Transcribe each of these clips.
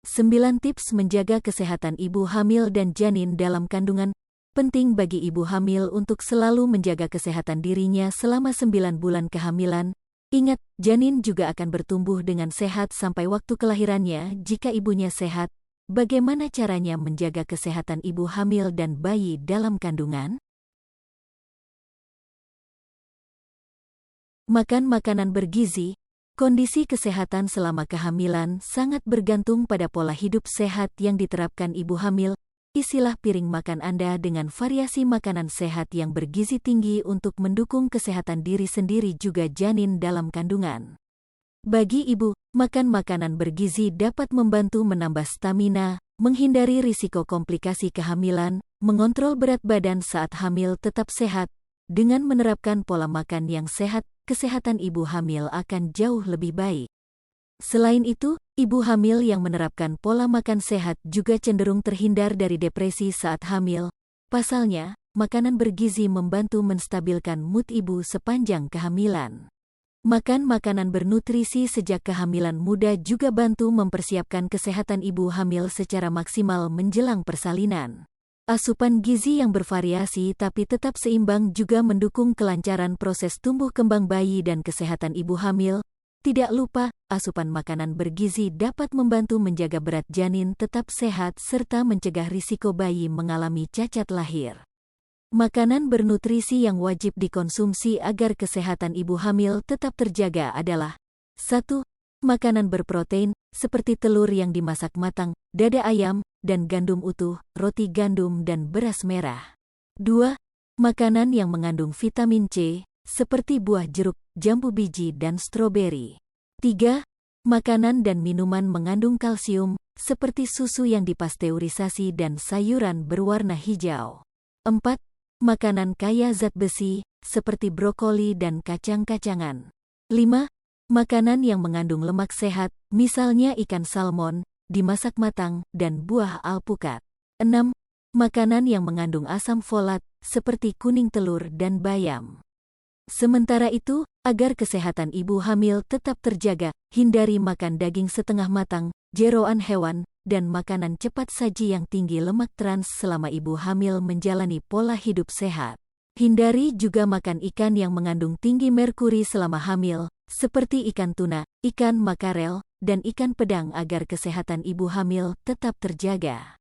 9 tips menjaga kesehatan ibu hamil dan janin dalam kandungan. Penting bagi ibu hamil untuk selalu menjaga kesehatan dirinya selama 9 bulan kehamilan. Ingat, janin juga akan bertumbuh dengan sehat sampai waktu kelahirannya jika ibunya sehat. Bagaimana caranya menjaga kesehatan ibu hamil dan bayi dalam kandungan? Makan makanan bergizi. Kondisi kesehatan selama kehamilan sangat bergantung pada pola hidup sehat yang diterapkan ibu hamil. Isilah piring makan Anda dengan variasi makanan sehat yang bergizi tinggi untuk mendukung kesehatan diri sendiri juga janin dalam kandungan. Bagi ibu, makan makanan bergizi dapat membantu menambah stamina, menghindari risiko komplikasi kehamilan, mengontrol berat badan saat hamil tetap sehat. Dengan menerapkan pola makan yang sehat, kesehatan ibu hamil akan jauh lebih baik. Selain itu, ibu hamil yang menerapkan pola makan sehat juga cenderung terhindar dari depresi saat hamil. Pasalnya, makanan bergizi membantu menstabilkan mood ibu sepanjang kehamilan. Makan makanan bernutrisi sejak kehamilan muda juga bantu mempersiapkan kesehatan ibu hamil secara maksimal menjelang persalinan. Asupan gizi yang bervariasi tapi tetap seimbang juga mendukung kelancaran proses tumbuh kembang bayi dan kesehatan ibu hamil. Tidak lupa, asupan makanan bergizi dapat membantu menjaga berat janin tetap sehat serta mencegah risiko bayi mengalami cacat lahir. Makanan bernutrisi yang wajib dikonsumsi agar kesehatan ibu hamil tetap terjaga adalah 1. Makanan berprotein, seperti telur yang dimasak matang, dada ayam, dan gandum utuh, roti gandum dan beras merah. 2. Makanan yang mengandung vitamin C, seperti buah jeruk, jambu biji dan stroberi. 3. Makanan dan minuman mengandung kalsium, seperti susu yang dipasteurisasi dan sayuran berwarna hijau. 4. Makanan kaya zat besi, seperti brokoli dan kacang-kacangan. 5. Makanan yang mengandung lemak sehat, misalnya ikan salmon, dimasak matang, dan buah alpukat. 6. Makanan yang mengandung asam folat, seperti kuning telur dan bayam. Sementara itu, agar kesehatan ibu hamil tetap terjaga, hindari makan daging setengah matang, jeroan hewan, dan makanan cepat saji yang tinggi lemak trans selama ibu hamil menjalani pola hidup sehat. Hindari juga makan ikan yang mengandung tinggi merkuri selama hamil, seperti ikan tuna, ikan makarel, dan ikan pedang agar kesehatan ibu hamil tetap terjaga.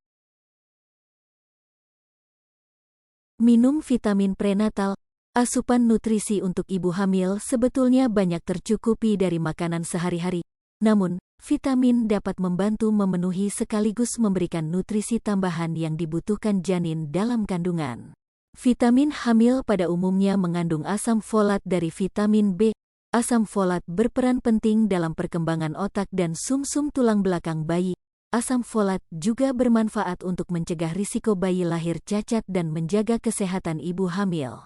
Minum vitamin prenatal. Asupan nutrisi untuk ibu hamil sebetulnya banyak tercukupi dari makanan sehari-hari. Namun, vitamin dapat membantu memenuhi sekaligus memberikan nutrisi tambahan yang dibutuhkan janin dalam kandungan. Vitamin hamil pada umumnya mengandung asam folat dari vitamin B. Asam folat berperan penting dalam perkembangan otak dan sumsum tulang belakang bayi. Asam folat juga bermanfaat untuk mencegah risiko bayi lahir cacat dan menjaga kesehatan ibu hamil.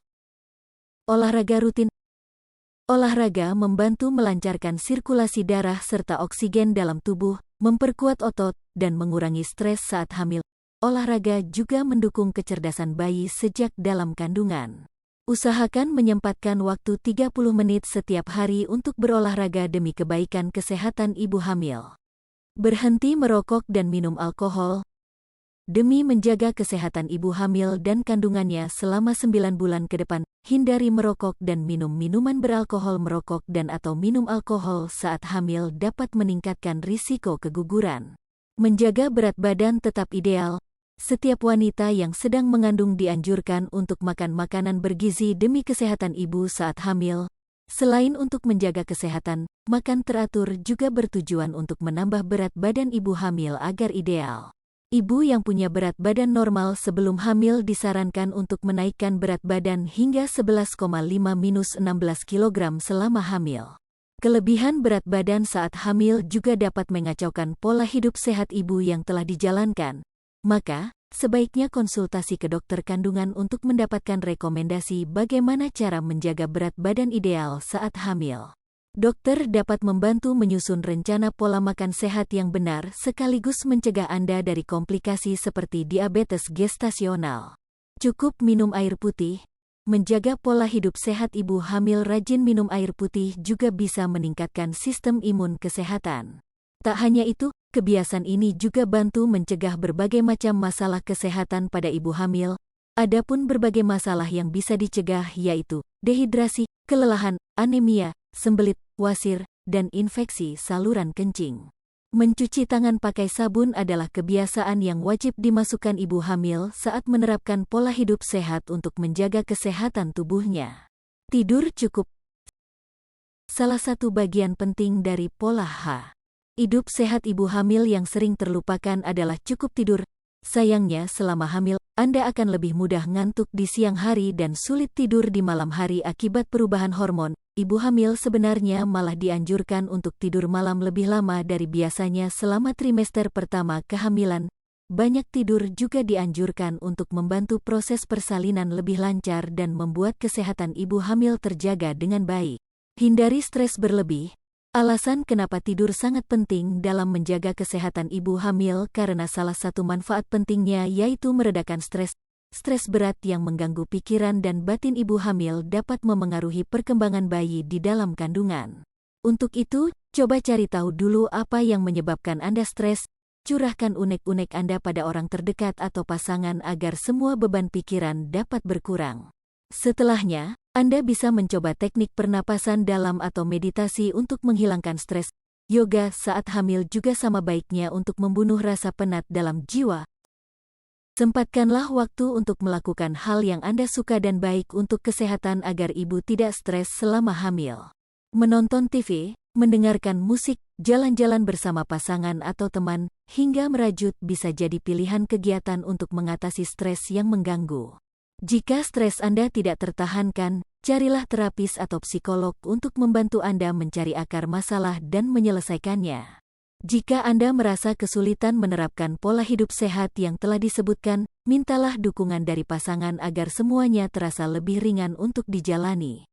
Olahraga rutin. Olahraga membantu melancarkan sirkulasi darah serta oksigen dalam tubuh, memperkuat otot, dan mengurangi stres saat hamil. Olahraga juga mendukung kecerdasan bayi sejak dalam kandungan. Usahakan menyempatkan waktu 30 menit setiap hari untuk berolahraga demi kebaikan kesehatan ibu hamil. Berhenti merokok dan minum alkohol. Demi menjaga kesehatan ibu hamil dan kandungannya selama 9 bulan ke depan, hindari merokok dan minum minuman beralkohol. Merokok dan atau minum alkohol saat hamil dapat meningkatkan risiko keguguran. Menjaga berat badan tetap ideal. Setiap wanita yang sedang mengandung dianjurkan untuk makan makanan bergizi demi kesehatan ibu saat hamil. Selain untuk menjaga kesehatan, makan teratur juga bertujuan untuk menambah berat badan ibu hamil agar ideal. Ibu yang punya berat badan normal sebelum hamil disarankan untuk menaikkan berat badan hingga 11,5–16 kg selama hamil. Kelebihan berat badan saat hamil juga dapat mengacaukan pola hidup sehat ibu yang telah dijalankan. Maka, sebaiknya konsultasi ke dokter kandungan untuk mendapatkan rekomendasi bagaimana cara menjaga berat badan ideal saat hamil. Dokter dapat membantu menyusun rencana pola makan sehat yang benar sekaligus mencegah Anda dari komplikasi seperti diabetes gestasional. Cukup minum air putih. Menjaga pola hidup sehat ibu hamil rajin minum air putih juga bisa meningkatkan sistem imun kesehatan. Tak hanya itu, kebiasaan ini juga bantu mencegah berbagai macam masalah kesehatan pada ibu hamil. Adapun berbagai masalah yang bisa dicegah yaitu dehidrasi, kelelahan, anemia, sembelit, wasir, dan infeksi saluran kencing. Mencuci tangan pakai sabun adalah kebiasaan yang wajib dimasukkan ibu hamil saat menerapkan pola hidup sehat untuk menjaga kesehatan tubuhnya. Tidur cukup salah satu bagian penting dari pola H. Hidup sehat ibu hamil yang sering terlupakan adalah cukup tidur. Sayangnya selama hamil, Anda akan lebih mudah ngantuk di siang hari dan sulit tidur di malam hari akibat perubahan hormon. Ibu hamil sebenarnya malah dianjurkan untuk tidur malam lebih lama dari biasanya selama trimester pertama kehamilan. Banyak tidur juga dianjurkan untuk membantu proses persalinan lebih lancar dan membuat kesehatan ibu hamil terjaga dengan baik. Hindari stres berlebih. Alasan kenapa tidur sangat penting dalam menjaga kesehatan ibu hamil karena salah satu manfaat pentingnya yaitu meredakan stres. Stres berat yang mengganggu pikiran dan batin ibu hamil dapat memengaruhi perkembangan bayi di dalam kandungan. Untuk itu, coba cari tahu dulu apa yang menyebabkan Anda stres. Curahkan unek-unek Anda pada orang terdekat atau pasangan agar semua beban pikiran dapat berkurang. Setelahnya, Anda bisa mencoba teknik pernapasan dalam atau meditasi untuk menghilangkan stres. Yoga saat hamil juga sama baiknya untuk membunuh rasa penat dalam jiwa. Sempatkanlah waktu untuk melakukan hal yang Anda suka dan baik untuk kesehatan agar ibu tidak stres selama hamil. Menonton TV, mendengarkan musik, jalan-jalan bersama pasangan atau teman, hingga merajut bisa jadi pilihan kegiatan untuk mengatasi stres yang mengganggu. Jika stres Anda tidak tertahankan, carilah terapis atau psikolog untuk membantu Anda mencari akar masalah dan menyelesaikannya. Jika Anda merasa kesulitan menerapkan pola hidup sehat yang telah disebutkan, mintalah dukungan dari pasangan agar semuanya terasa lebih ringan untuk dijalani.